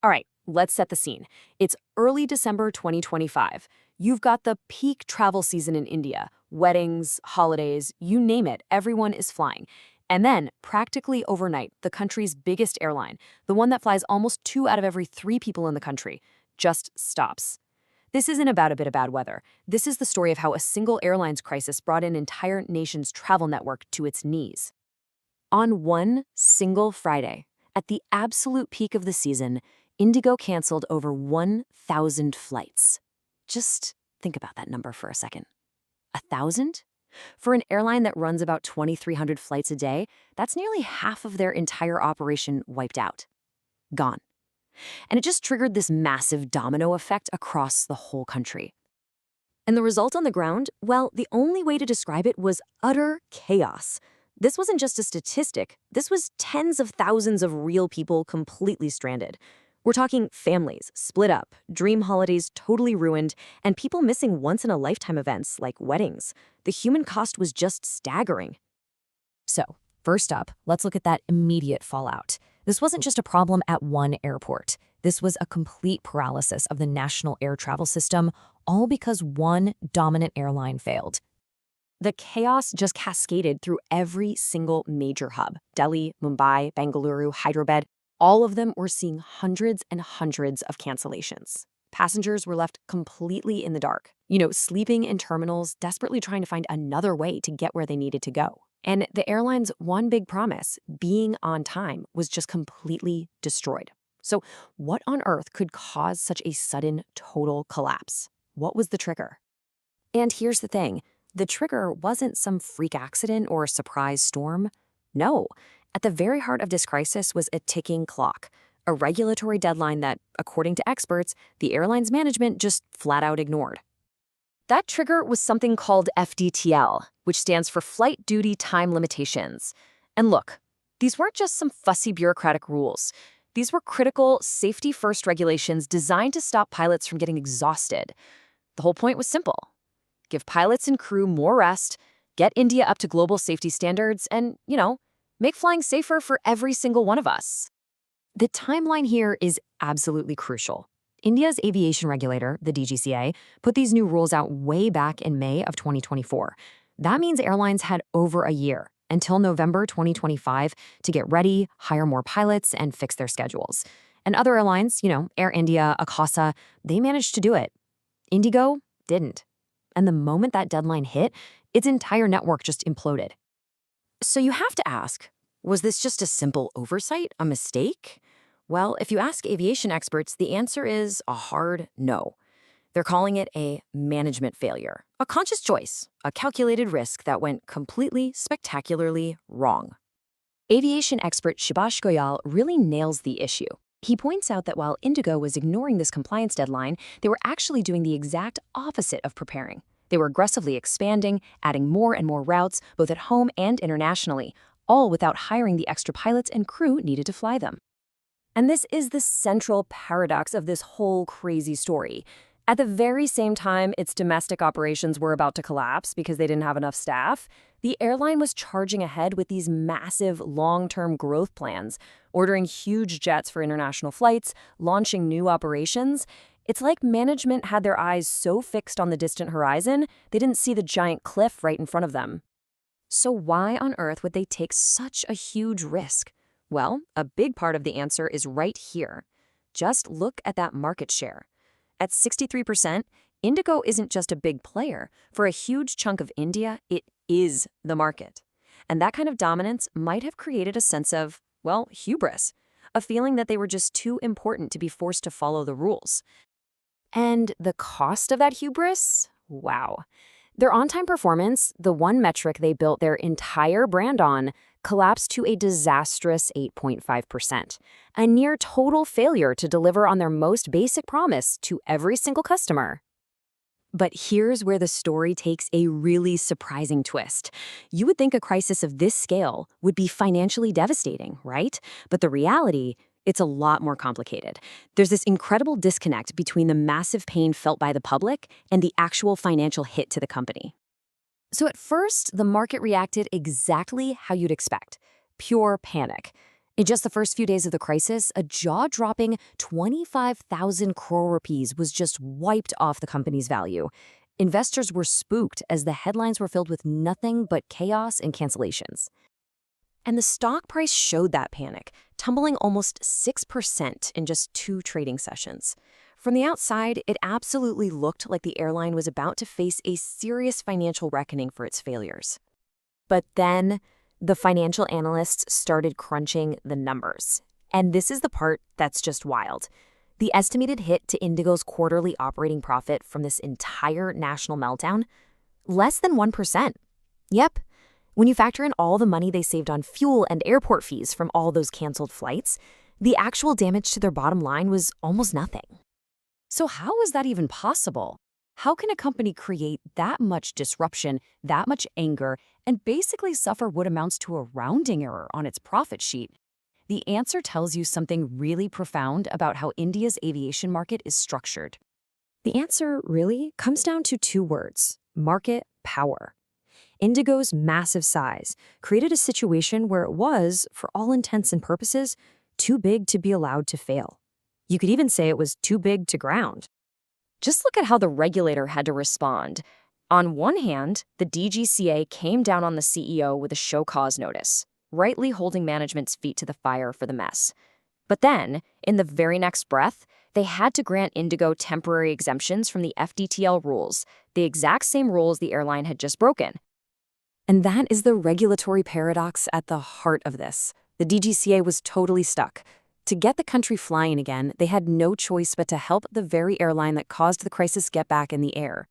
All right, let's set the scene. It's early December 2025. You've got the peak travel season in India. Weddings, holidays, you name it, everyone is flying. And then, practically overnight, the country's biggest airline, the one that flies almost 2 out of every 3 people in the country, just stops. This isn't about a bit of bad weather. This is the story of how a single airlines crisis brought an entire nation's travel network to its knees. On one single Friday, at the absolute peak of the season, IndiGo canceled over 1,000 flights. Just think about that number for a second. 1,000? For an airline that runs about 2,300 flights a day, that's nearly half of their entire operation wiped out. Gone. And it just triggered this massive domino effect across the whole country. And the result on the ground? Well, the only way to describe it was utter chaos. This wasn't just a statistic. This was tens of thousands of real people completely stranded. We're talking families split up, dream holidays totally ruined, and people missing once-in-a-lifetime events like weddings. The human cost was just staggering. So, first up, let's look at that immediate fallout. This wasn't just a problem at one airport. This was a complete paralysis of the national air travel system, all because one dominant airline failed. The chaos just cascaded through every single major hub. Delhi, Mumbai, Bengaluru, Hyderabad. All of them were seeing hundreds and hundreds of cancellations. Passengers were left completely in the dark, sleeping in terminals, desperately trying to find another way to get where they needed to go. And the airline's one big promise, being on time, was just completely destroyed. So what on earth could cause such a sudden, total collapse? What was the trigger? And here's the thing. The trigger wasn't some freak accident or surprise storm. No. At the very heart of this crisis was a ticking clock, a regulatory deadline that, according to experts, the airline's management just flat out ignored. That trigger was something called FDTL, which stands for Flight Duty Time Limitations. And look, these weren't just some fussy bureaucratic rules. These were critical, safety-first regulations designed to stop pilots from getting exhausted. The whole point was simple. Give pilots and crew more rest, get India up to global safety standards, and, make flying safer for every single one of us. The timeline here is absolutely crucial. India's aviation regulator, the DGCA, put these new rules out way back in May of 2024. That means airlines had over a year, until November 2025, to get ready, hire more pilots, and fix their schedules. And other airlines, Air India, Akasa, they managed to do it. IndiGo didn't. And the moment that deadline hit, its entire network just imploded. So you have to ask, was this just a simple oversight, a mistake? Well, if you ask aviation experts, the answer is a hard no. They're calling it a management failure, a conscious choice, a calculated risk that went completely, spectacularly wrong. Aviation expert Subhash Goyal really nails the issue. He points out that while IndiGo was ignoring this compliance deadline, they were actually doing the exact opposite of preparing. They were aggressively expanding, adding more and more routes, both at home and internationally, all without hiring the extra pilots and crew needed to fly them. And this is the central paradox of this whole crazy story. At the very same time its domestic operations were about to collapse because they didn't have enough staff, the airline was charging ahead with these massive long-term growth plans, ordering huge jets for international flights, launching new operations. It's like management had their eyes so fixed on the distant horizon, they didn't see the giant cliff right in front of them. So why on earth would they take such a huge risk? Well, a big part of the answer is right here. Just look at that market share. At 63%, IndiGo isn't just a big player. For a huge chunk of India, it is the market. And that kind of dominance might have created a sense of, hubris, a feeling that they were just too important to be forced to follow the rules. And the cost of that hubris? Wow. Their on-time performance, the one metric they built their entire brand on, collapsed to a disastrous 8.5%, a near total failure to deliver on their most basic promise to every single customer. But here's where the story takes a really surprising twist. You would think a crisis of this scale would be financially devastating, right? But the reality, it's a lot more complicated. There's this incredible disconnect between the massive pain felt by the public and the actual financial hit to the company. So at first, the market reacted exactly how you'd expect. Pure panic. In just the first few days of the crisis, a jaw-dropping 25,000 crore rupees was just wiped off the company's value. Investors were spooked as the headlines were filled with nothing but chaos and cancellations. And the stock price showed that panic, tumbling almost 6% in just 2 trading sessions. From the outside, it absolutely looked like the airline was about to face a serious financial reckoning for its failures. But then, the financial analysts started crunching the numbers. And this is the part that's just wild. The estimated hit to IndiGo's quarterly operating profit from this entire national meltdown? Less than 1%. Yep. When you factor in all the money they saved on fuel and airport fees from all those canceled flights, the actual damage to their bottom line was almost nothing. So how is that even possible? How can a company create that much disruption, that much anger, and basically suffer what amounts to a rounding error on its profit sheet? The answer tells you something really profound about how India's aviation market is structured. The answer really comes down to 2 words: market power. IndiGo's massive size created a situation where it was, for all intents and purposes, too big to be allowed to fail. You could even say it was too big to ground. Just look at how the regulator had to respond. On one hand, the DGCA came down on the CEO with a show cause notice, rightly holding management's feet to the fire for the mess. But then, in the very next breath, they had to grant IndiGo temporary exemptions from the FDTL rules, the exact same rules the airline had just broken. And that is the regulatory paradox at the heart of this. The DGCA was totally stuck. To get the country flying again, they had no choice but to help the very airline that caused the crisis get back in the air.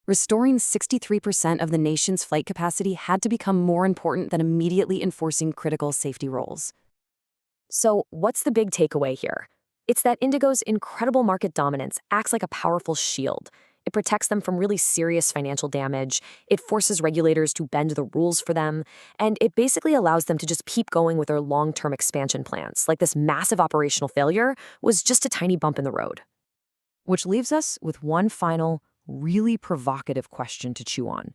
Restoring 63% of the nation's flight capacity had to become more important than immediately enforcing critical safety rules. So, what's the big takeaway here? It's that IndiGo's incredible market dominance acts like a powerful shield. It protects them from really serious financial damage, it forces regulators to bend the rules for them, and it basically allows them to just keep going with their long-term expansion plans, like this massive operational failure was just a tiny bump in the road. Which leaves us with one final, really provocative question to chew on.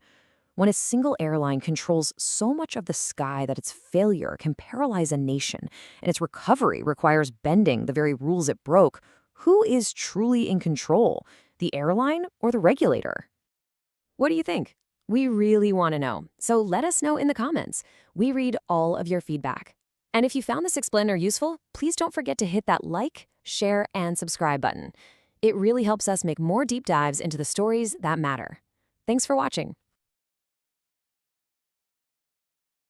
When a single airline controls so much of the sky that its failure can paralyze a nation, and its recovery requires bending the very rules it broke, who is truly in control? The airline or the regulator? What do you think? We really want to know, so let us know in the comments. We read all of your feedback. And if you found this explainer useful, please don't forget to hit that like, share, and subscribe button. It really helps us make more deep dives into the stories that matter. Thanks for watching.